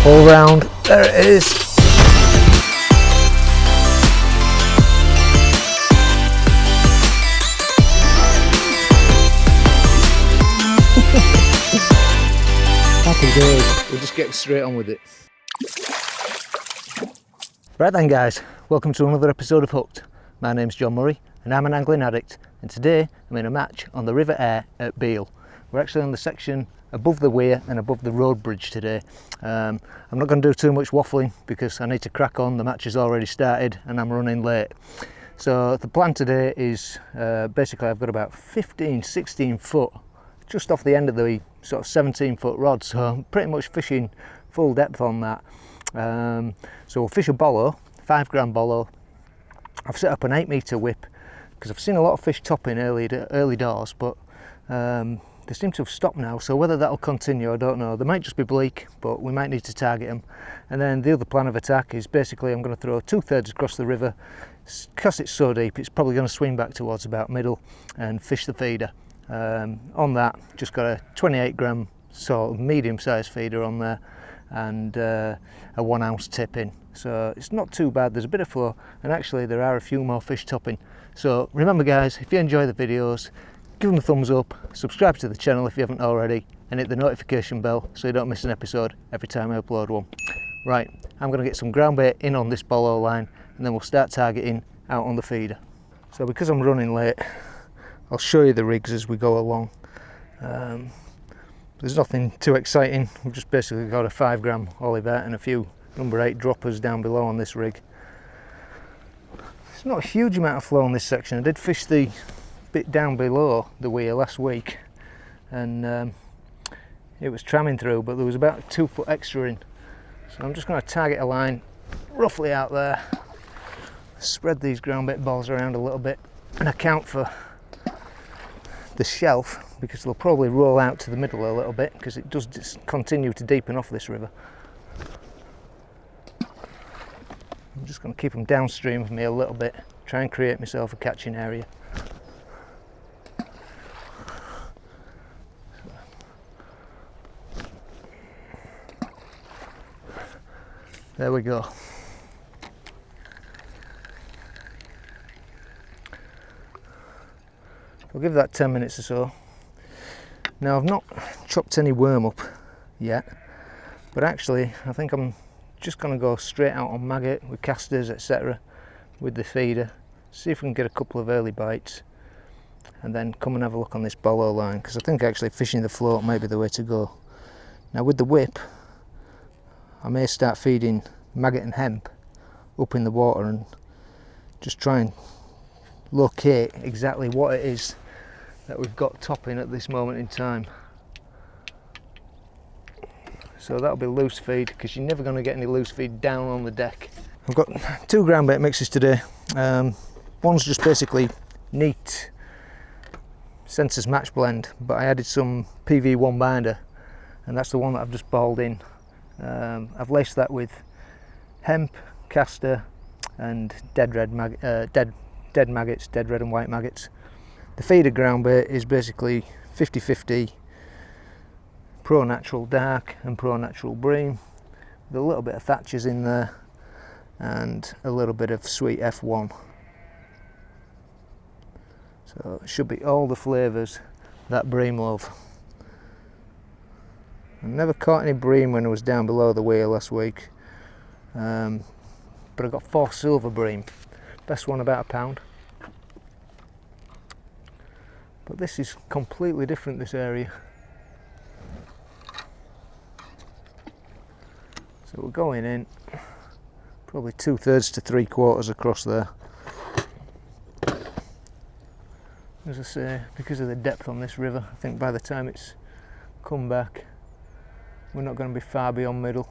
All round, there it is. Happy days. We're just getting straight on with it. Right then guys, welcome to another episode of Hooked. My name's John Murray and I'm an angling addict, and today I'm in a match on the River Aire at Beal. We're actually on the section above the Weir and above the road bridge today. I'm not going to do too much waffling because I need to crack on. The match has already started and I'm running late. So the plan today is basically I've got about 15-16 foot just off the end of the sort of 17-foot rod, so I'm pretty much fishing full depth on that. So we'll fish a bolo, 5 gram bolo. I've set up an 8-metre whip because I've seen a lot of fish topping early doors, but they seem to have stopped now, so whether that'll continue I don't know. They might just be bleak, but we might need to target them. And then the other plan of attack is basically I'm going to throw 2/3 across the river. Because it's so deep, it's probably going to swing back towards about middle and fish the feeder. On that, just got a 28 gram sort of medium sized feeder on there and a 1 ounce tip in, so it's not too bad. There's a bit of flow, and actually there are a few more fish topping. So remember guys, if you enjoy the videos, give them a thumbs up, subscribe to the channel if you haven't already, and hit the notification bell so you don't miss an episode every time I upload one. Right, I'm going to get some ground bait in on this bolo line and then we'll start targeting out on the feeder. So because I'm running late, I'll show you the rigs as we go along. There's nothing too exciting. We've just basically got a 5 gram Olivet and a few number 8 droppers down below on this rig. It's not a huge amount of flow on this section. I did fish the bit down below the Weir last week and it was tramming through, but there was about a 2 foot extra in. So I'm just going to target a line roughly out there, spread these ground bait balls around a little bit and account for the shelf, because they'll probably roll out to the middle a little bit because it does just continue to deepen off this river. I'm just going to keep them downstream of me a little bit, try and create myself a catching area. There we go. I'll give that 10 minutes or so. Now I've not chopped any worm up yet, but actually I think I'm just going to go straight out on maggot with casters etc. with the feeder, see if we can get a couple of early bites and then come and have a look on this bolo line, because I think actually fishing the float might be the way to go. Now with the whip I may start feeding maggot and hemp up in the water and just try and locate exactly what it is that we've got topping at this moment in time. So that'll be loose feed, because you're never going to get any loose feed down on the deck. I've got 2 ground bait mixes today. One's just basically neat Sensor's match blend, but I added some PV1 binder and that's the one that I've just balled in. I've laced that with hemp, castor and dead maggots, dead red and white maggots. The feeder ground bait is basically 50-50 Pro Natural Dark and Pro Natural Bream, with a little bit of Thatcher's in there and a little bit of Sweet F1. So it should be all the flavours that bream love. I never caught any bream when I was down below the Weir last week, but I got 4 silver bream, best one about £1. But this is completely different, this area. So we're going in probably 2/3 to 3/4 across there. As I say, because of the depth on this river, I think by the time it's come back we're not going to be far beyond middle.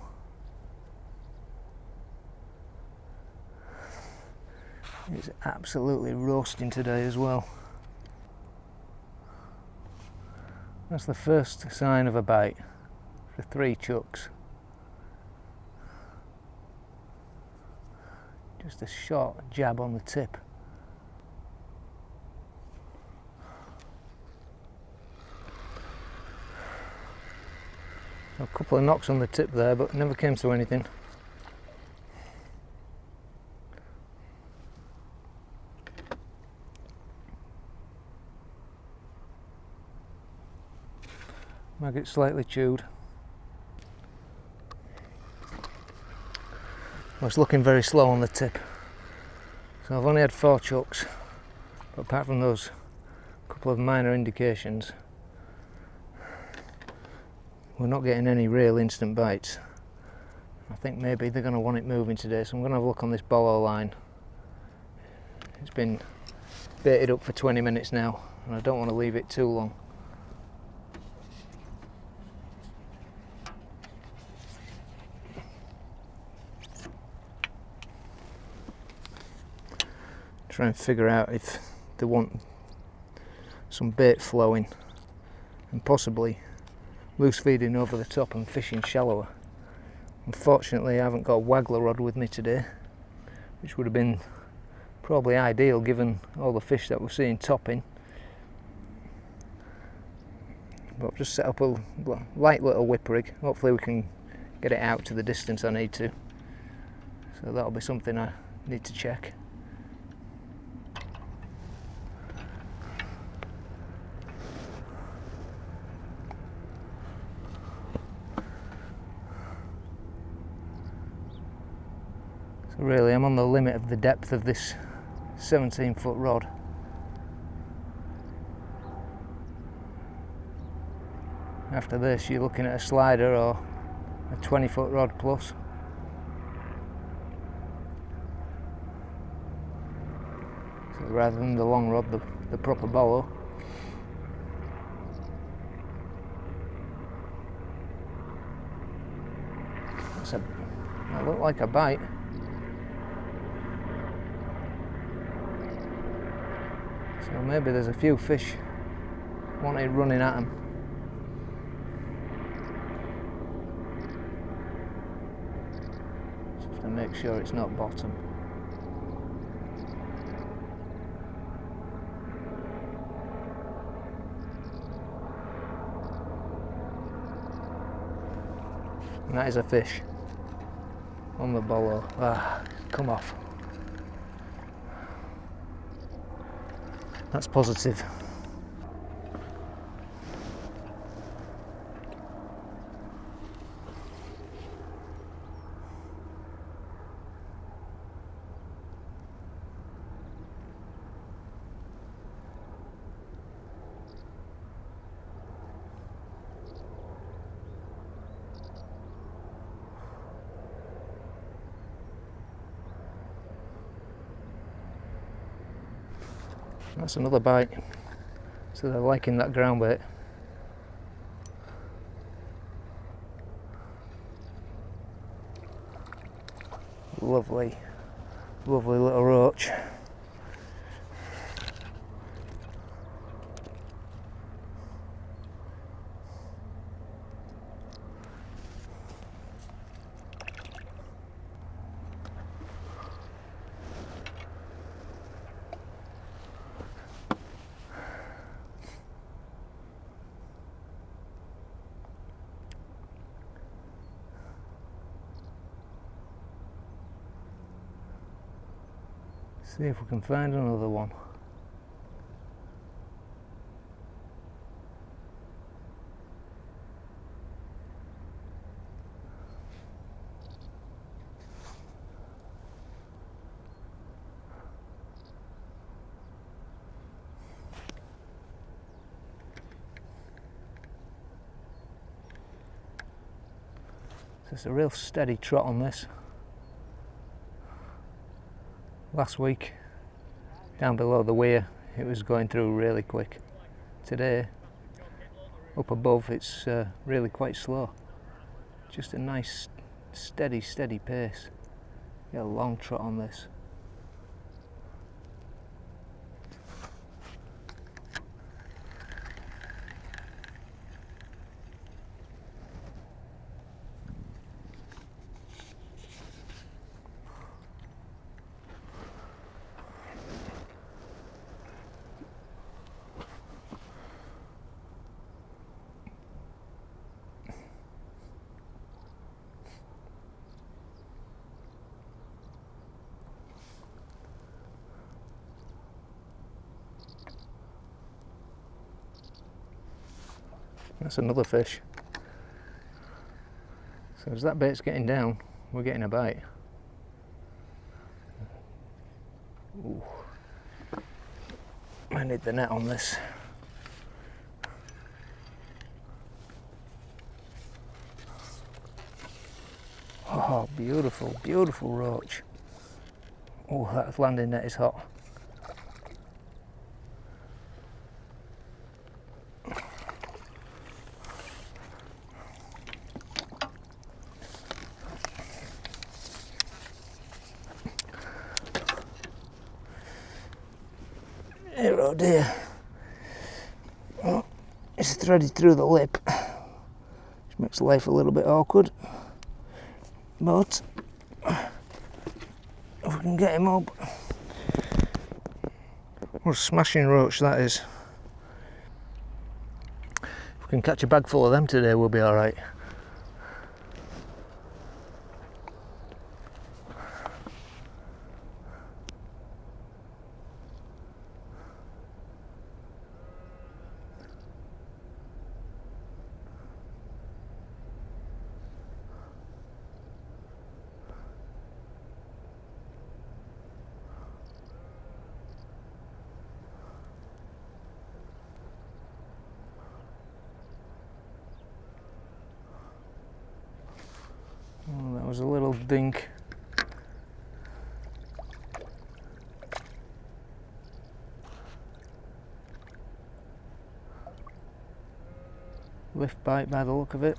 It's absolutely roasting today as well. That's the first sign of a bite for 3 chucks. Just a short jab on the tip. A couple of knocks on the tip there, but never came to anything. Maggot slightly chewed. Well, it's looking very slow on the tip. So I've only had 4 chucks, but apart from those couple of minor indications, we're not getting any real instant bites. I think maybe they're going to want it moving today, so I'm going to have a look on this bolo line. It's been baited up for 20 minutes now, and I don't want to leave it too long. Try and figure out if they want some bait flowing and possibly loose feeding over the top and fishing shallower. Unfortunately, I haven't got a waggler rod with me today, which would have been probably ideal given all the fish that we're seeing topping. But I've just set up a light little whip rig. Hopefully we can get it out to the distance I need to. So that'll be something I need to check. So really I'm on the limit of the depth of this 17-foot rod. After this you're looking at a slider or a 20-foot rod plus. So rather than the long rod, the proper bolo. That looked like a bite. So maybe there's a few fish wanting running at them. Just have to make sure it's not bottom. And that is a fish on the bolo. Ah, come off. That's positive. That's another bite. So they're liking that ground bait. Lovely, lovely little roach. See if we can find another one. So it's a real steady trot on this. Last week, down below the weir, it was going through really quick. Today, up above, it's really quite slow. Just a nice, steady pace. Get a long trot on this. That's another fish. So as that bait's getting down, we're getting a bite. Ooh. I need the net on this. Oh, beautiful, beautiful roach. Oh, that landing net is hot. Oh dear. Oh, it's threaded through the lip, which makes life a little bit awkward. But if we can get him up. What a smashing roach that is. If we can catch a bag full of them today, we'll be alright. Oh, that was a little dink. Lift bite by the look of it.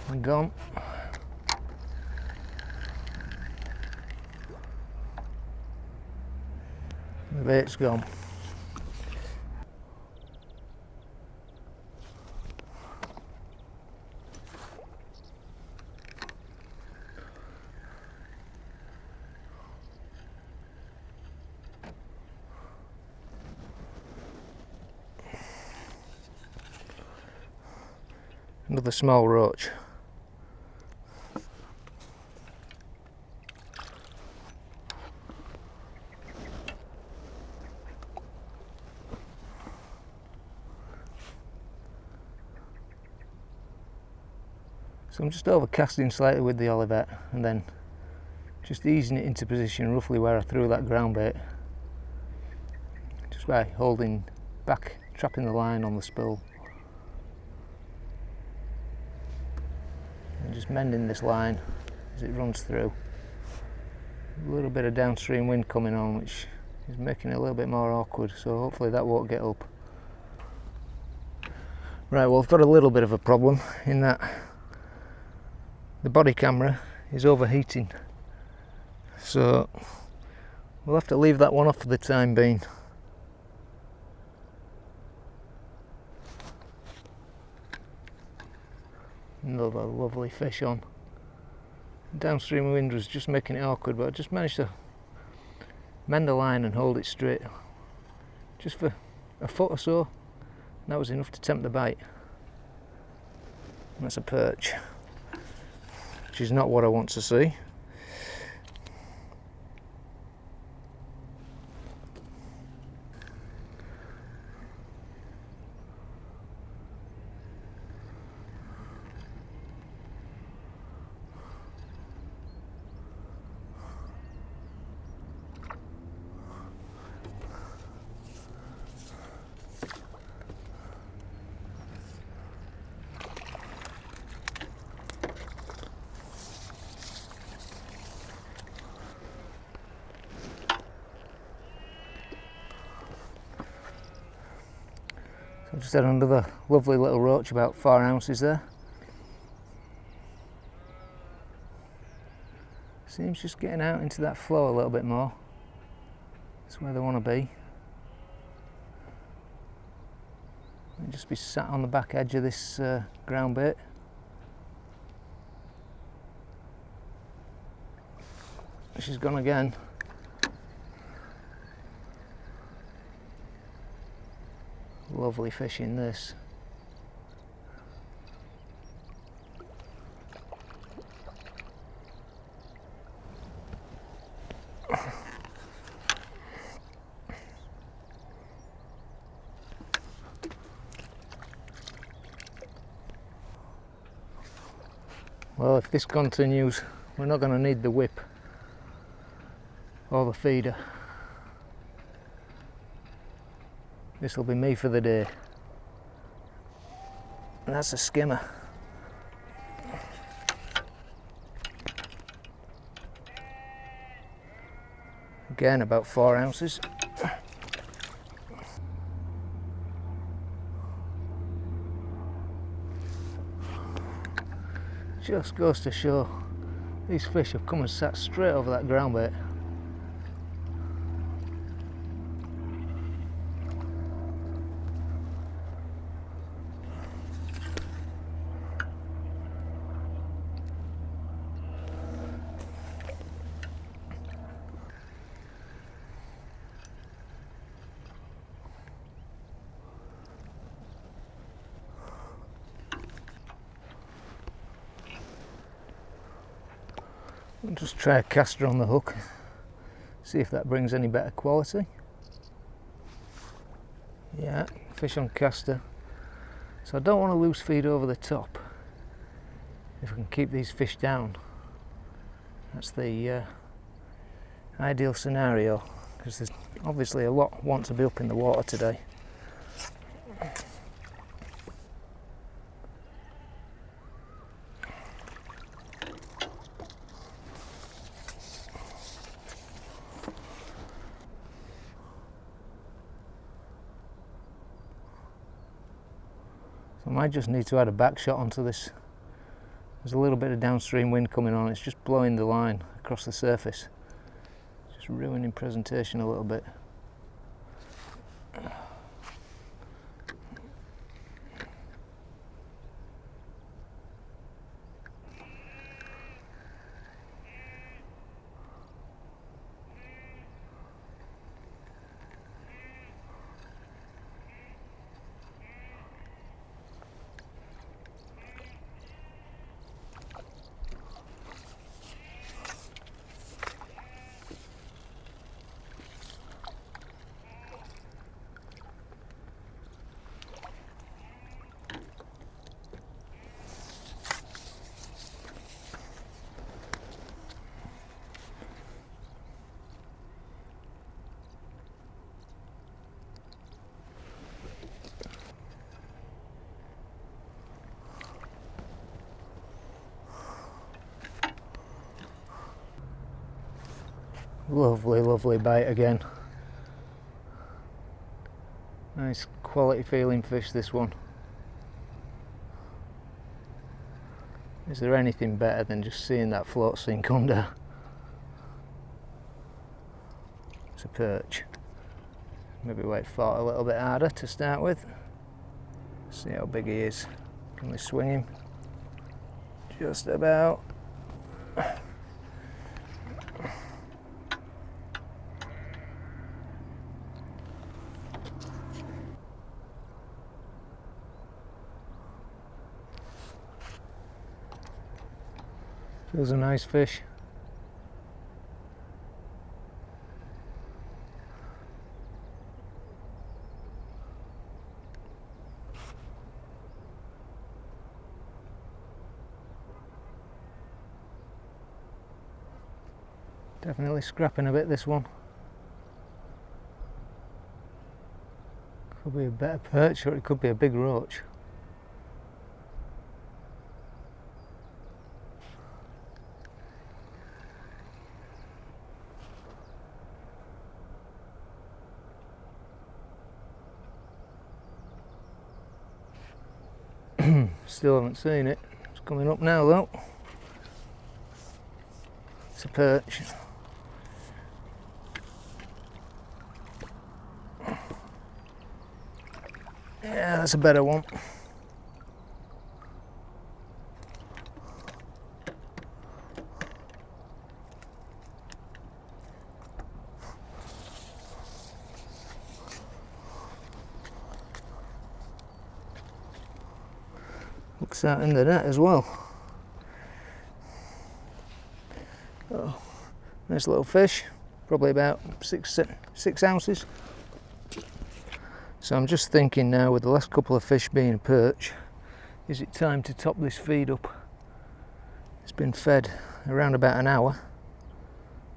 And gone. The bait's gone. Another small roach. So I'm just overcasting slightly with the Olivet and then just easing it into position roughly where I threw that ground bait. Just by holding back, trapping the line on the spool. And just mending this line as it runs through. A little bit of downstream wind coming on, which is making it a little bit more awkward, so hopefully that won't get up. Right, well, I've got a little bit of a problem in that the body camera is overheating, so we'll have to leave that one off for the time being. Another lovely fish on. Downstream wind was just making it awkward, but I just managed to mend the line and hold it straight just for a foot or so, and that was enough to tempt the bite. And that's a perch, which is not what I want to see. So I've just had another lovely little roach, about 4 ounces there. Seems just getting out into that flow a little bit more. That's where they want to be. They'll just be sat on the back edge of this ground bait. She's gone again. Lovely fish in this. Well, if this continues, we're not going to need the whip or the feeder. This will be me for the day. And that's a skimmer. Again, about 4 ounces. Just goes to show these fish have come and sat straight over that ground bait. I'll just try a caster on the hook, see if that brings any better quality. Yeah, fish on caster. So I don't want to loose feed over the top. If I can keep these fish down, that's the ideal scenario, because there's obviously a lot want to be up in the water today. I might just need to add a back shot onto this. There's a little bit of downstream wind coming on, it's just blowing the line across the surface. Just ruining presentation a little bit. Lovely, lovely bite again. Nice quality feeling fish, this one. Is there anything better than just seeing that float sink under? It's a perch. Maybe wait for it a little bit harder to start with. See how big he is. Can we swing him? Just about. Feels a nice fish. Definitely scrapping a bit, this one. Could be a better perch, or it could be a big roach. Still haven't seen it. It's coming up now though. It's a perch. Yeah, that's a better one. Looks out in the net as well. Oh, nice little fish, probably about six ounces. So I'm just thinking now, with the last couple of fish being a perch, is it time to top this feed up It's been fed around about an hour.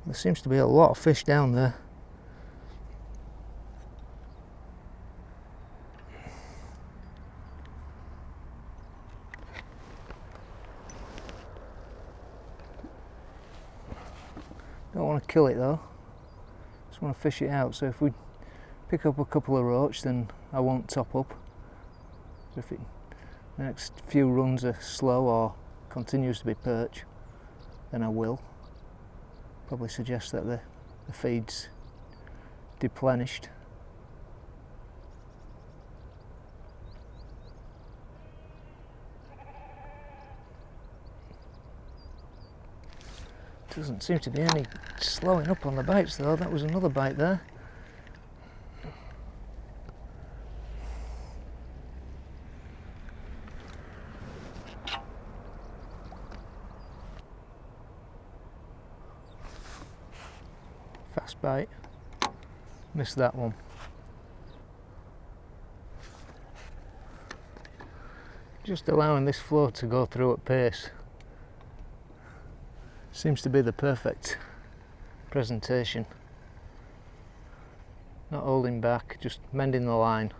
There seems to be a lot of fish down there. Don't want to kill it though, just want to fish it out. So if we pick up a couple of roach, then I won't top up. If the next few runs are slow or continues to be perch, then I will. Probably suggest that the feed's deplenished. Doesn't seem to be any slowing up on the bites though. That was another bite there. Fast bite. Missed that one. Just allowing this flow to go through at pace seems to be the perfect presentation. Not holding back, just mending the line,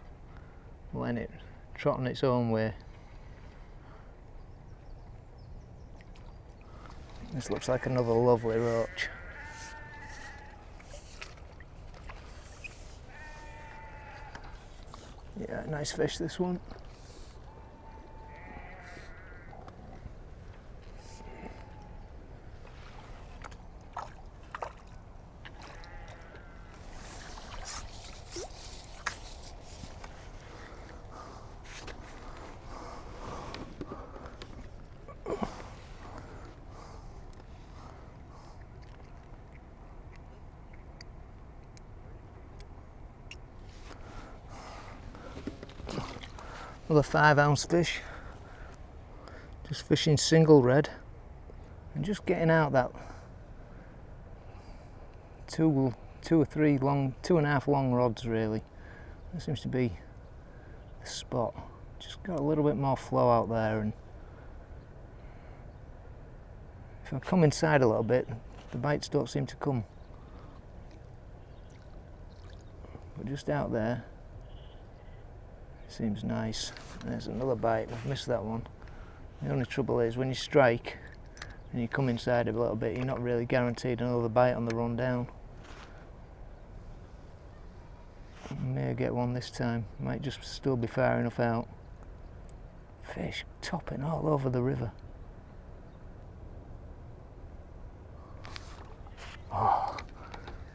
letting it trot on its own way. This looks like another lovely roach. Yeah, nice fish this one. Another 5-ounce fish. Just fishing single red and just getting out that two or three long, 2.5 long rods really. That seems to be the spot. Just got a little bit more flow out there, and if I come inside a little bit, the bites don't seem to come. But just out there, seems nice. There's another bite. I've missed that one. The only trouble is when you strike and you come inside a little bit, you're not really guaranteed another bite on the run down. May get one this time. Might just still be far enough out. Fish topping all over the river. Oh,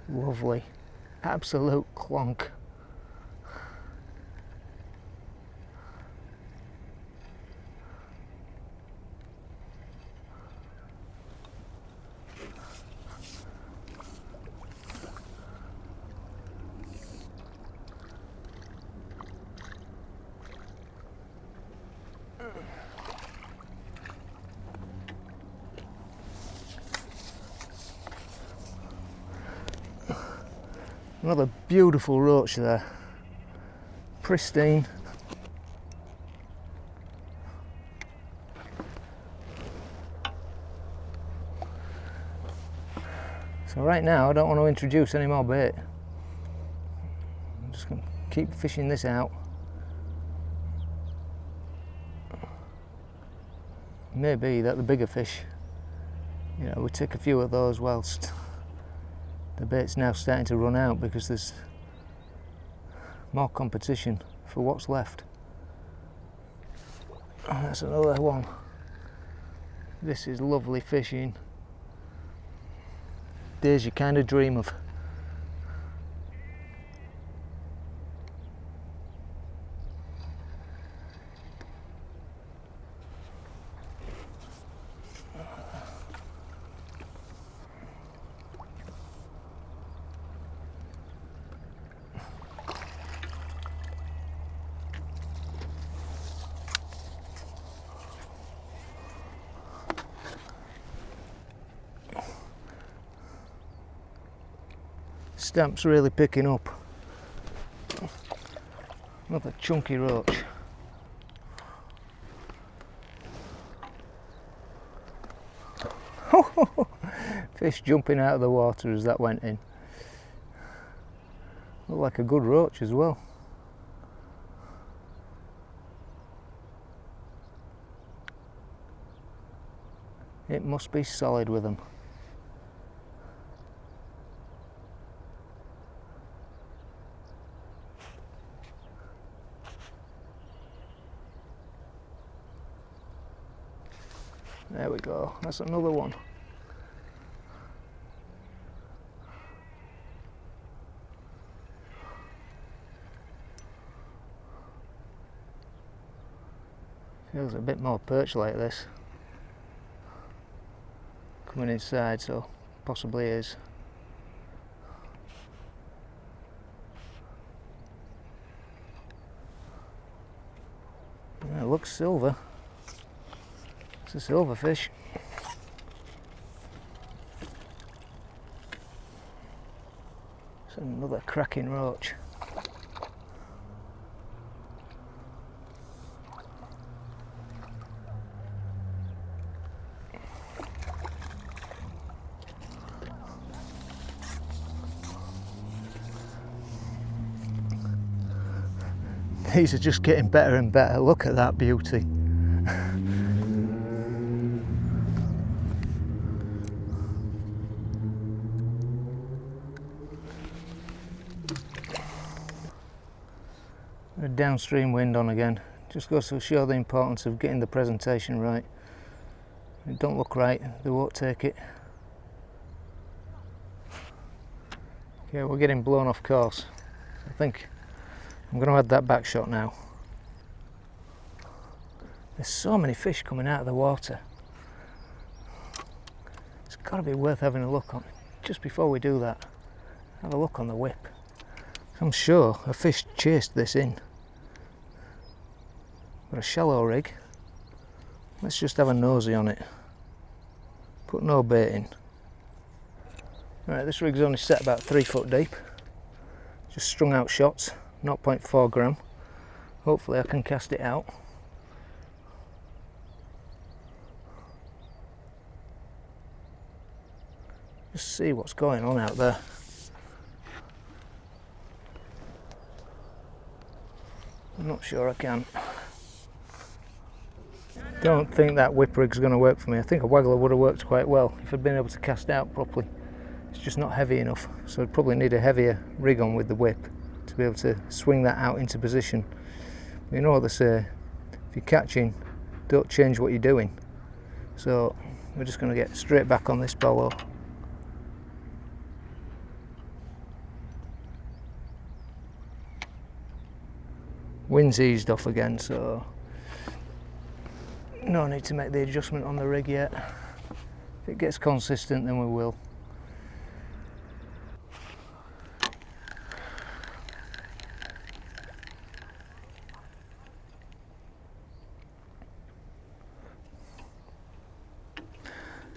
lovely. Absolute clonk. Another beautiful roach there, pristine. So right now I don't want to introduce any more bait. I'm just going to keep fishing this out. Maybe that the bigger fish, you know, we take a few of those whilst the bait's now starting to run out, because there's more competition for what's left. Oh, that's another one. This is lovely fishing. Days you kind of dream of. Stamp's really picking up. Another chunky roach. Fish jumping out of the water as that went in. Looked like a good roach as well. It must be solid with them. There we go, that's another one. Feels a bit more perch like this. Coming inside, so possibly is. Yeah, it looks silver. It's a silverfish. It's another cracking roach. These are just getting better and better. Look at that beauty. A downstream wind on again. Just goes to show the importance of getting the presentation right. If it don't look right, they won't take it. Okay, we're getting blown off course. I think I'm going to add that back shot now. There's so many fish coming out of the water. It's got to be worth having a look on. Just before we do that, have a look on the whip. I'm sure a fish chased this in. Got a shallow rig. Let's just have a nosy on it. Put no bait in. Right, this rig's only set about 3 foot deep. Just strung out shots, 0.4 gram. Hopefully I can cast it out. Just see what's going on out there. I'm not sure I can. Don't think that whip rig's going to work for me. I think a waggler would have worked quite well if I'd been able to cast out properly. It's just not heavy enough, so I'd probably need a heavier rig on with the whip to be able to swing that out into position. But you know what they say, if you're catching, don't change what you're doing. So we're just going to get straight back on this bolo. Wind's eased off again, so no need to make the adjustment on the rig yet. If it gets consistent, then we will.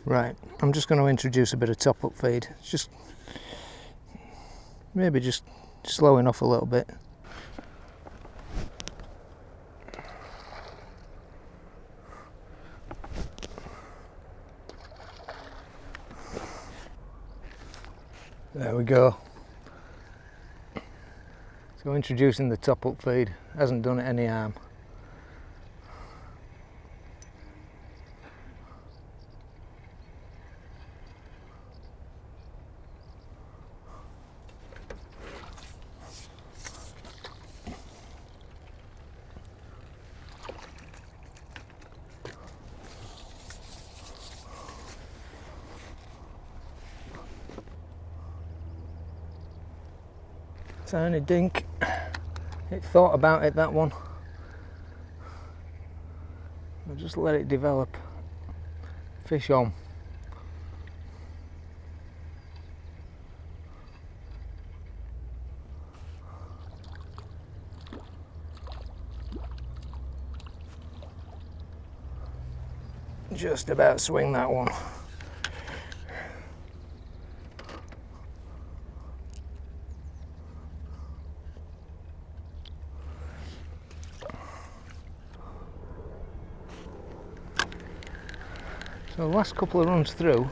Right, I'm just going to introduce a bit of top-up feed. It's just maybe just slowing off a little bit. There we go. So introducing the top-up feed hasn't done it any harm. Tiny dink. It thought about it, that one. I'll just let it develop. Fish on. Just about swing that one. So the last couple of runs through,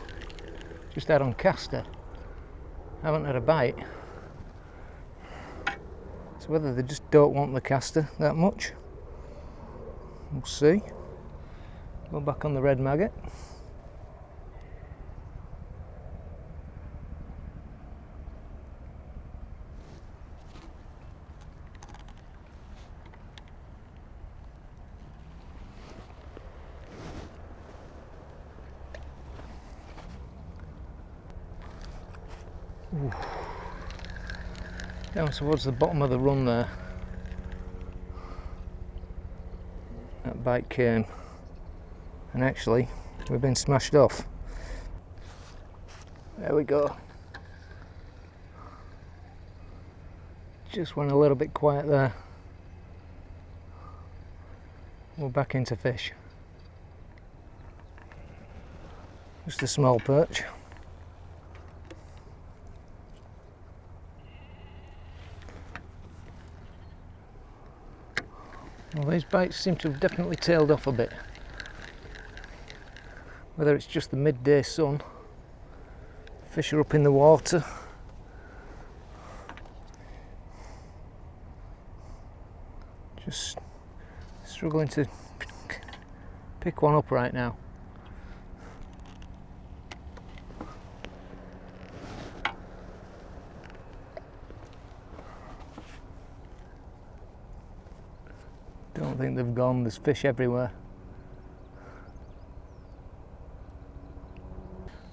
just had on caster. Haven't had a bite. So whether they just don't want the caster that much, we'll see. Go back on the red maggot. Ooh. Down towards the bottom of the run there. That bite came, and actually we've been smashed off. There we go. Just went a little bit quiet there. We're back into fish. Just a small perch. Well, these bites seem to have definitely tailed off a bit. Whether it's just the midday sun, fish are up in the water, just struggling to pick one up right now. Don't think they've gone, there's fish everywhere.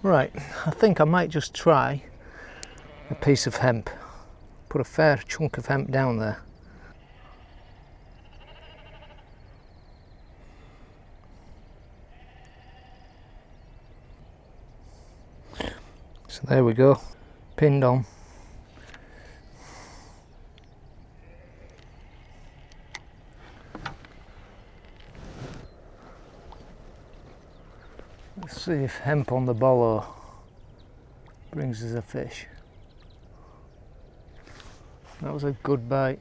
Right, I think I might just try a piece of hemp. Put a fair chunk of hemp down there. So there we go, pinned on. Let's see if hemp on the bolo brings us a fish. That was a good bite.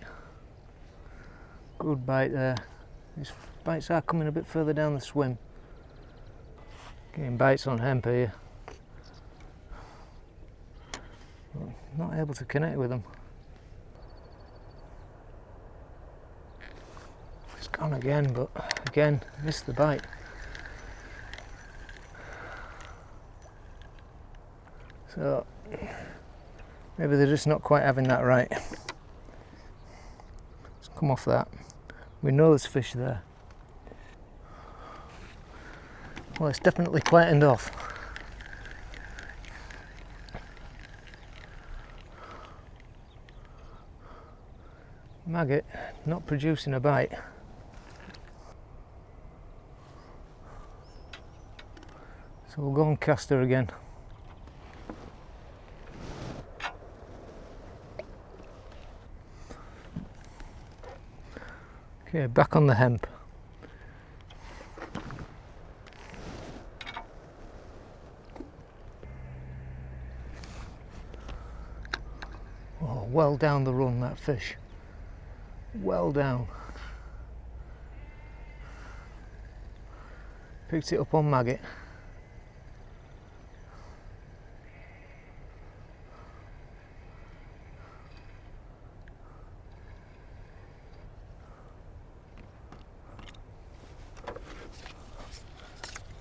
Good bite there. These bites are coming a bit further down the swim. Getting bites on hemp here. Not able to connect with them. It's gone again, but again, missed the bite. So maybe they're just not quite having that right. Let's come off that. We know there's fish there. Well, it's definitely quietened off. Maggot not producing a bite. So we'll go and cast her again. Okay, back on the hemp. Oh, well down the run, that fish. Well down. Picked it up on maggot.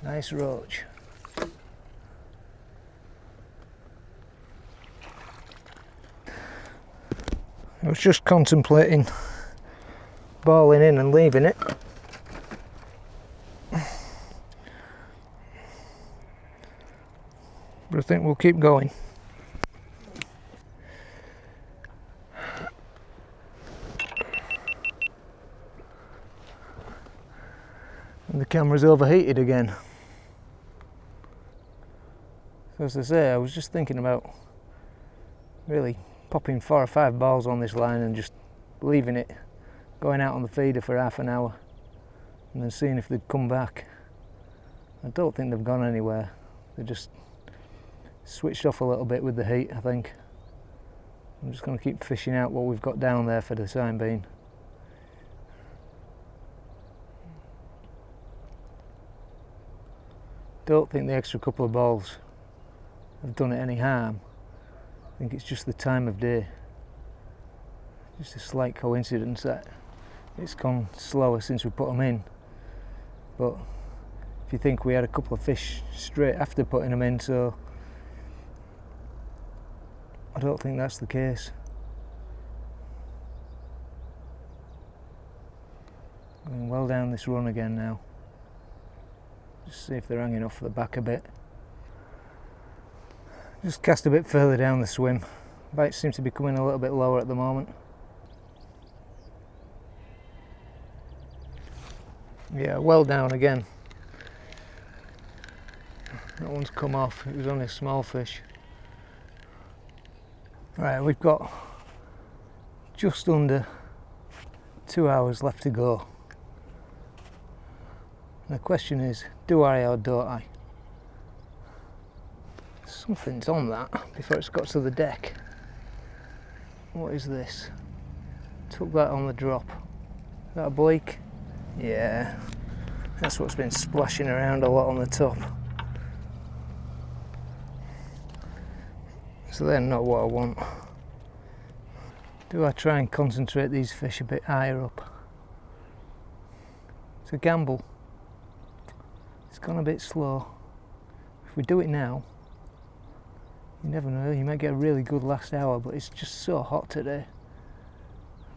Nice roach. I was just contemplating balling in and leaving it. But I think we'll keep going. And the camera's overheated again. So as I say, I was just thinking about really popping 4 or 5 balls on this line and just leaving it, going out on the feeder for half an hour and then seeing if they'd come back. I don't think they've gone anywhere. They just switched off a little bit with the heat, I think. I'm just going to keep fishing out what we've got down there for the time being. Don't think the extra couple of balls have done it any harm. I think it's just the time of day. Just a slight coincidence that it's gone slower since we put them in. But if you think, we had a couple of fish straight after putting them in, so I don't think that's the case. Going well down this run again now. Just see if they're hanging off the back a bit. Just cast a bit further down the swim. Bites seem to be coming a little bit lower at the moment. Yeah, well down again. That one's come off. It was only a small fish. Right, we've got just under 2 hours left to go. And the question is, do I or don't I? Something's on that before it's got to the deck. What is this? Took that on the drop. Is that a bleak? Yeah, that's what's been splashing around a lot on the top. So they're not what I want. Do I try and concentrate these fish a bit higher up? It's a gamble. It's gone a bit slow. If we do it now, you never know, you might get a really good last hour, but it's just so hot today.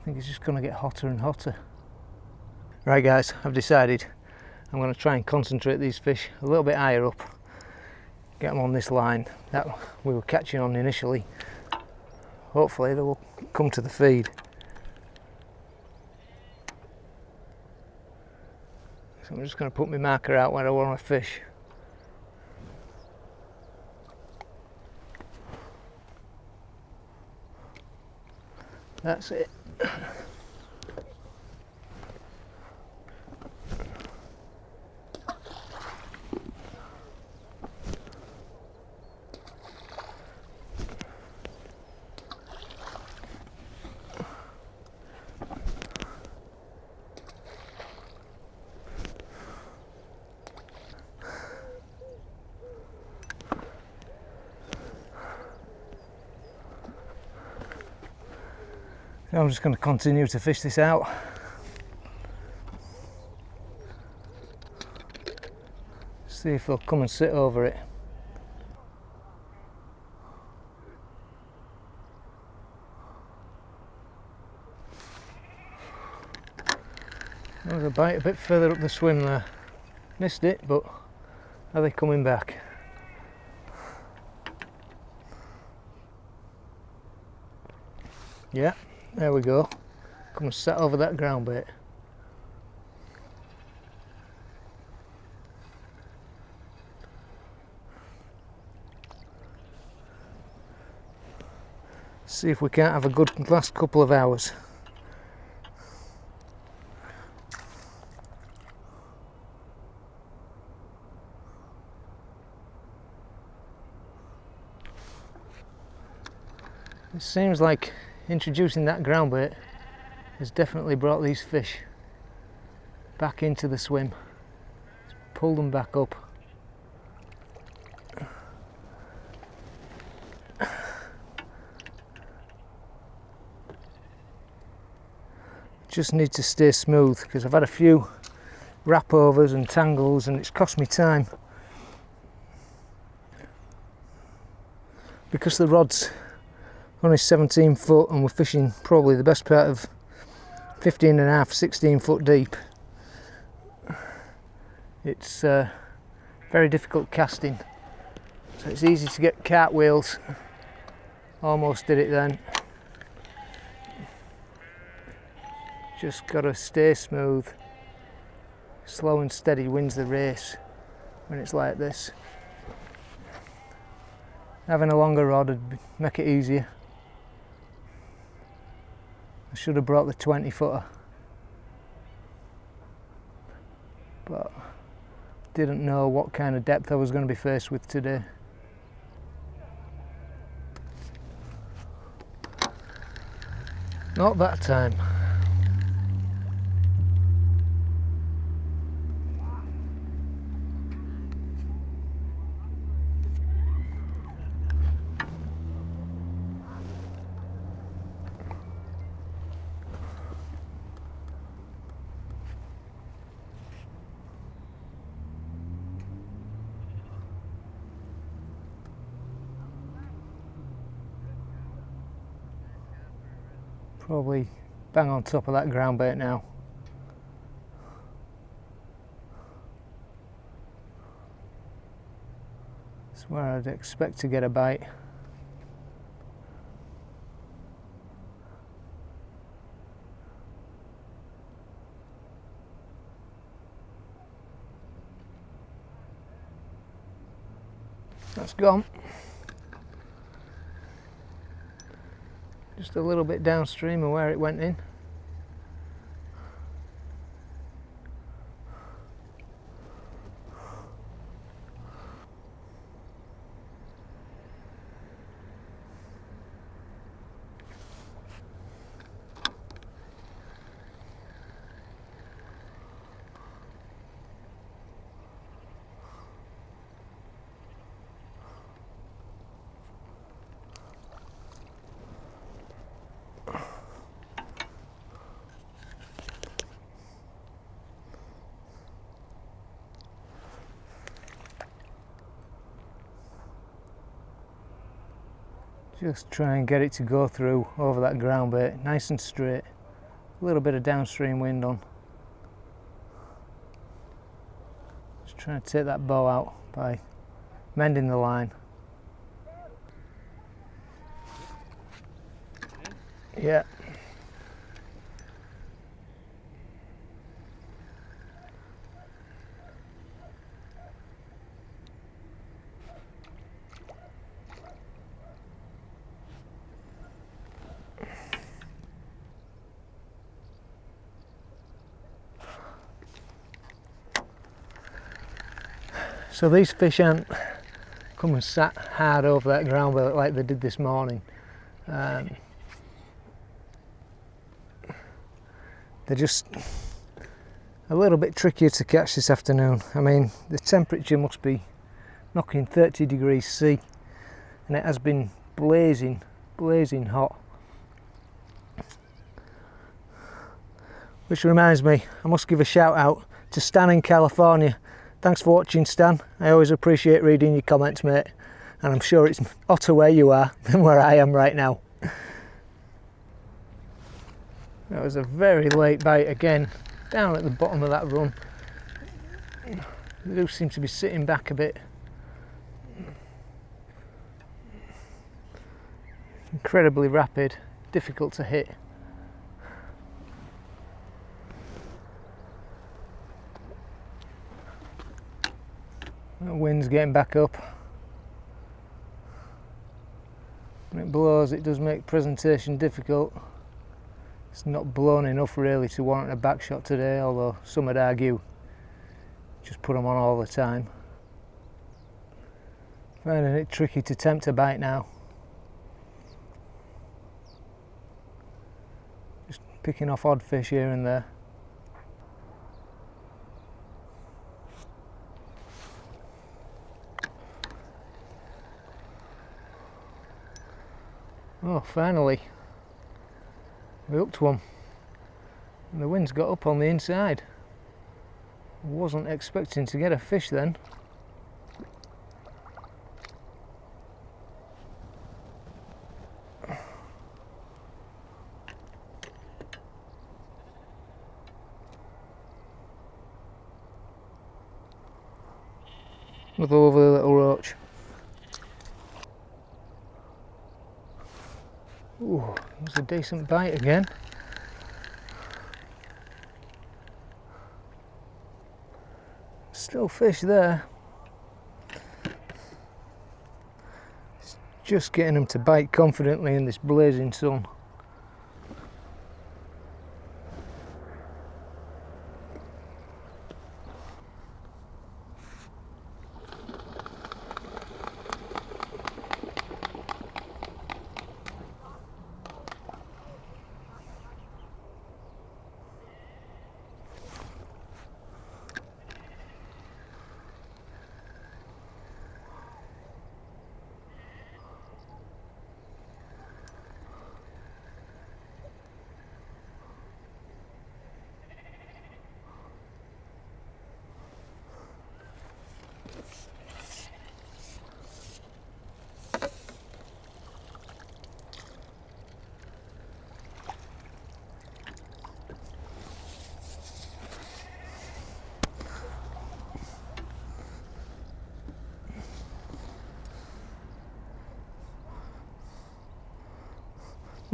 I think it's just going to get hotter and hotter. Right guys, I've decided I'm going to try and concentrate these fish a little bit higher up. Get them on this line that we were catching on initially. Hopefully they will come to the feed. So I'm just going to put my marker out where I want to fish. That's it. I'm just going to continue to fish this out. See if they'll come and sit over it. There was a bite a bit further up the swim there. Missed it, but are they coming back? Yeah. There we go. Come and sat over that ground bait. See if we can't have a good last couple of hours. It seems like introducing that ground bait has definitely brought these fish back into the swim. It's pulled them back up. Just need to stay smooth because I've had a few wrap overs and tangles and it's cost me time. Because the rod's only 17 foot and we're fishing probably the best part of 15 and a half, 16 foot deep. It's very difficult casting, so it's easy to get cartwheels. Almost did it then. Just gotta stay smooth. Slow and steady wins the race when it's like this. Having a longer rod would make it easier. I should have brought the 20 footer, but didn't know what kind of depth I was going to be faced with today. Not that time. Probably bang on top of that ground bait now. It's where I'd expect to get a bite. That's gone. Just a little bit downstream of where it went in. Just try and get it to go through over that ground bait, nice and straight. A little bit of downstream wind on. Just trying to take that bow out by mending the line. Yeah. So these fish aren't coming sat hard over that ground bait like they did this morning. They're just a little bit trickier to catch this afternoon. I mean, the temperature must be knocking 30 degrees C, and it has been blazing hot. Which reminds me, I must give a shout out to Stan in California. Thanks for watching, Stan. I always appreciate reading your comments, mate, and I'm sure it's hotter where you are than where I am right now. That was a very late bite again, down at the bottom of that run. They do seem to be sitting back a bit. Incredibly rapid, difficult to hit. The wind's getting back up. When it blows, it does make presentation difficult. It's not blown enough really to warrant a back shot today, although some would argue just put them on all the time. Finding it tricky to tempt a bite now. Just picking off odd fish here and there. Oh, finally, we hooked one, and the wind's got up on the inside. Wasn't expecting to get a fish then. Another lovely little roach. Ooh, that was a decent bite again. Still fish there. It's just getting them to bite confidently in this blazing sun.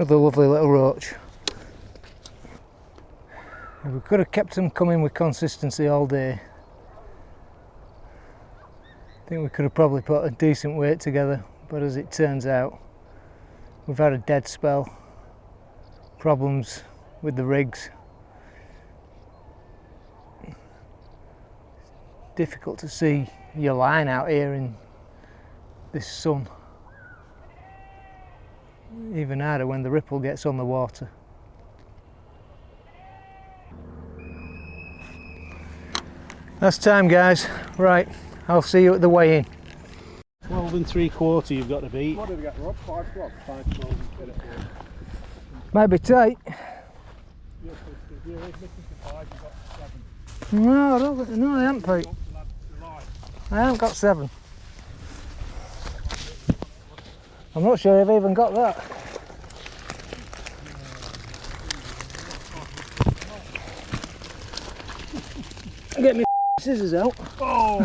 Another lovely little roach. We could have kept them coming with consistency all day. I think we could have probably put a decent weight together, but as it turns out, we've had a dead spell, problems with the rigs. Difficult to see your line out here in this sun. Even harder when the ripple gets on the water. That's time, guys. Right, I'll see you at the weigh-in. 12 3/4 you've got to beat. What did we get, Rob? 5 o'clock? 5, 12 and 10. Might be tight. You're looking for 5, you've got 7. No, I don't. No, I haven't, Pete. I haven't got 7. I'm not sure I've even got that. Get me scissors out. Oh!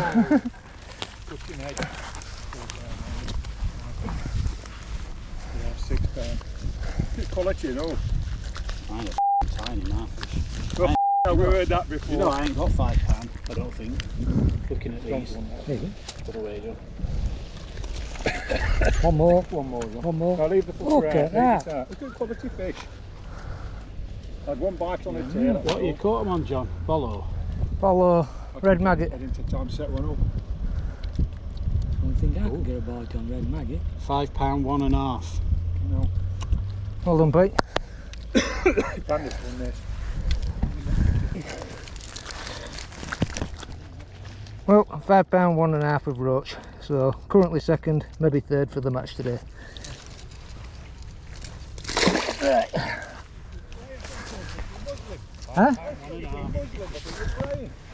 Fucking head. Yeah, £6. Good quality, you know. Mine are tiny now. We heard that before. You know, I ain't got £5, I don't think. Looking at these. Put away, John. One more. One more, John. One more. I'll leave the foot Okay, around. It's good quality fish. I had one bite on the tail. What you caught them on, John? Bolo? Bolo, red maggot. I didn't have time to set one up. I don't think I could get a bite on red maggot. £5, 1.5. No. Well done, Pete. Bandits won this. Well, £5, 1.5 of roach. So currently second, maybe third for the match today. Right. Huh?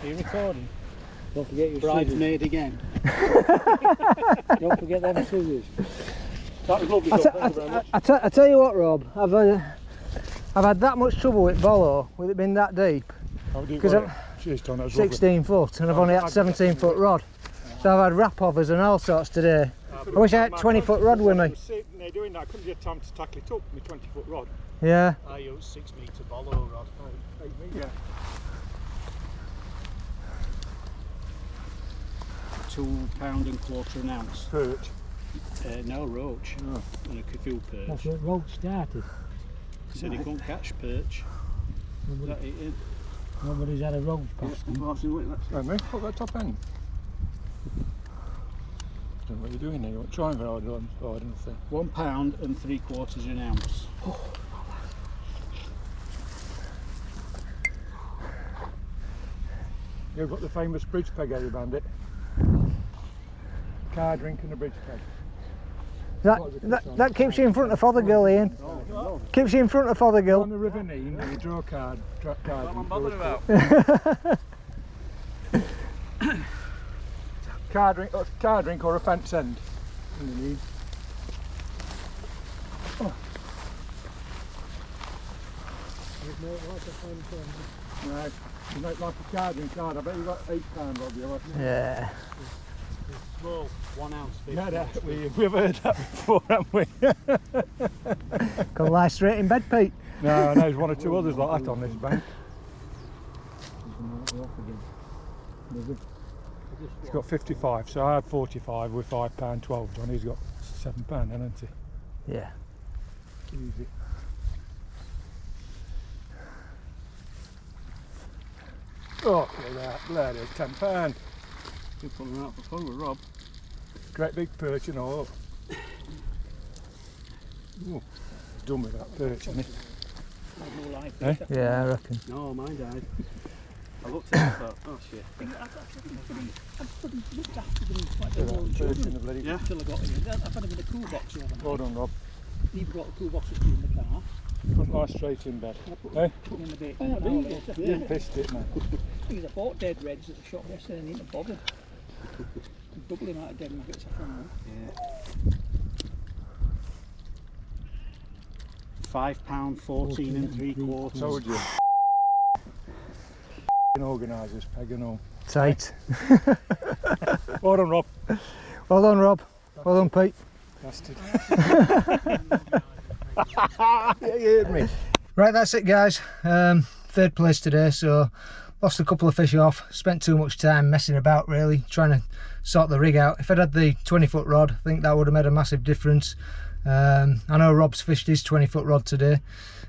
Are you recording? Don't forget your Bridesmaid again. scissors. Don't forget them scissors. That was lovely, Rob. Thank you very much. I tell you what, Rob, I've had that much trouble with bolo, with it being that deep. Because I'm Cheers, Tom, that was 16 foot and I've only had 17 foot rod. So I've had wrap-overs and all sorts today. I wish I had 20-foot rod with me. I was sitting there doing that, I couldn't get time to tackle it up with my 20-foot rod. Yeah. I use 6 metre bolo rod. Yeah. 2.25 ounce. Perch. No, roach. Oh. And a few perch. That's what roach started. Said he couldn't catch perch. That it is. Nobody's had a roach past them. Right, mate, put that top end. I don't know what you're doing there, you want to try and hard on nothing. £1.75 ounce. You've got the famous bridge peg, have you, Bandit? Car drink and a bridge peg. That keeps you in front of Fothergill, Ian. Keeps you in front of Fothergill. On the River Aire, and you draw a card. What am I bothered about? car drink or a fence end. Underneath. Oh. Right, you make like a car drink card. I bet you got £8, Rob, you haven't you? Yeah. Small, 1 ounce. Yeah, we've heard that before, haven't we? Can lie straight in bed, Pete. No, I know there's one or two others like that on this bank. He's got 55, so I had 45 with £5.12. Johnny's got £7, hasn't he? Yeah. Easy. Oh, look at that, bloody £10. You're pulling out for fun with Rob. Great big perch and all. Ooh, he's done with that perch, isn't he? No life. Eh? Yeah, I reckon. No, mine died. I looked at it and thought, oh shit. Perch in the bloody... Yeah. Until I got here. I've had him in a cool box overnight. Well done, Rob. You've got a cool box with you in the car. Put lie straight in bed. Eh? Put him in the bait. Oh, An hour later. You pissed it, man. I think I bought dead reds at the shop yesterday and ain't bothered. Double him out of dead nuggets I found them. Yeah. £5.14 3/4. Told you. Organisers, peg and all. Tight. Well done, Rob. Well done, Rob. Well done, Pete. Bastard. You heard me. Right, that's it guys. Third place today, so lost a couple of fish off. Spent too much time messing about really, trying to sort the rig out. If I'd had the 20-foot rod, I think that would have made a massive difference. I know Rob's fished his 20-foot rod today,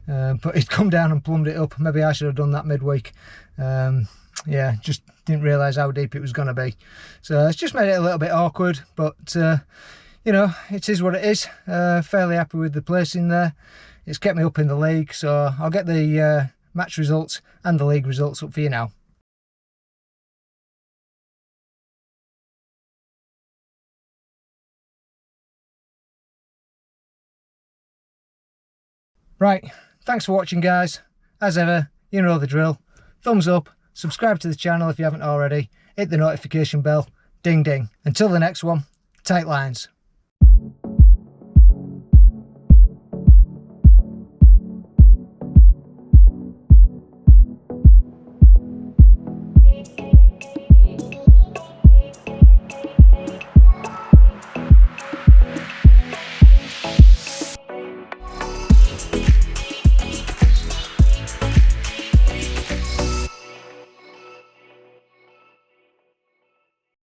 but he'd come down and plumbed it up. Maybe I should have done that midweek. Yeah, just didn't realise how deep it was going to be. So it's just made it a little bit awkward, but you know, it is what it is. Fairly happy with the placing there. It's kept me up in the league, so I'll get the match results and the league results up for you now. Right, thanks for watching guys. As ever, you know the drill. Thumbs up, subscribe to the channel if you haven't already, hit the notification bell, ding ding. Until the next one, tight lines.